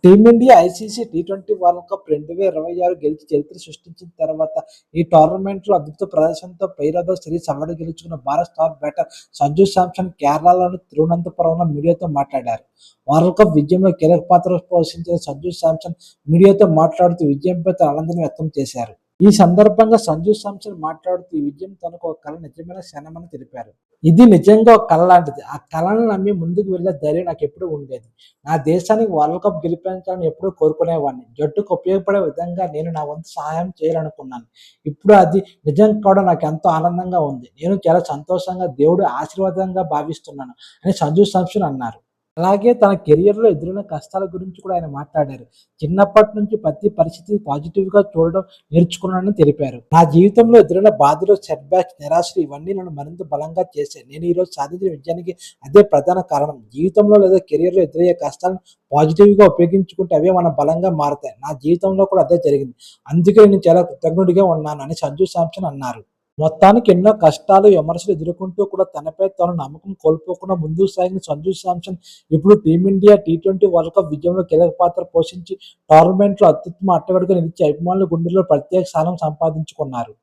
Team India ICC T20 world cup 2026 గెలిచి చరిత్ర సృష్టించిన తర్వాత ఈ టోర్నమెంట్లో అద్భుత ప్రదర్శనతో పైరదో సిరీస్ అవార్డు గెలుచుకున్న భారత్ స్టార్ బ్యాటర్ సంజు శాంసన్ కేరళలోని తిరువనంతపురంలో మీడియాతో మాట్లాడారు. వరల్డ్ కప్ విజయంలో కీలక పాత్ర పోషించిన సంజు శాంసన్ మీడియాతో మాట్లాడుతూ విజయంపై తన ఆనందాన్ని వ్యక్తం చేశారు. ఈ సందర్భంగా సంజు శాంసన్ మాట్లాడుతూ ఈ విజయం తనకు ఒక కల నిజమైన క్షణమని తెలిపారు. ఇది నిజంగా ఒక కల లాంటిది. ఆ కలను నమ్మి ముందుకు వెళ్లే ధైర్యం నాకు ఎప్పుడూ ఉండేది. నా దేశానికి వరల్డ్ కప్ గెలిపించాలని ఎప్పుడూ కోరుకునేవాడిని. జట్టుకు ఉపయోగపడే విధంగా నేను నా వంతు సహాయం చేయాలనుకున్నాను. ఇప్పుడు అది నిజం కావడం నాకు ఎంతో ఆనందంగా ఉంది. నేను చాలా సంతోషంగా, దేవుడి ఆశీర్వాదంగా భావిస్తున్నాను అని సంజు శాంసన్ అన్నారు. అలాగే తన కెరియర్‌లో ఎదురైన కష్టాల గురించి కూడా ఆయన మాట్లాడారు. చిన్నప్పటి నుంచి ప్రతి పరిస్థితి పాజిటివ్‌గా చూడడం నేర్చుకున్నానని తెలిపారు. నా జీవితంలో ఎదురైన బాధలు, సెట్‌బ్యాక్స్, నిరాశలు ఇవన్నీ నన్ను మరింత బలంగా చేశాయి. నేను ఈరోజు సాధించిన విజయానికి అదే ప్రధాన కారణం. జీవితంలో లేదా కెరియర్‌లో ఎదురయ్యే కష్టాలను పాజిటివ్‌గా ఉపయోగించుకుంటే అవే మన బలంగా మారతాయి. నా జీవితంలో కూడా అదే జరిగింది. అందుకే నేను చాలా కృతజ్ఞుడిగా ఉన్నాను అని సంజు శాంసన్ అన్నారు. మొత్తానికి ఎన్నో కష్టాలు, విమర్శలు ఎదుర్కొంటూ కూడా తనపై తాను నమ్మకం కోల్పోకుండా ముందుకు సాగిన సంజు శాంసన్ ఇప్పుడు టీమిండియా టీ20 వరల్డ్ కప్ విజయంలో కీలక పాత్ర పోషించి టోర్నమెంట్లో అత్యుత్తమ ఆటగాడిగా నిలిచి అభిమానుల గుండెల్లో ప్రత్యేక స్థానం సంపాదించుకున్నారు.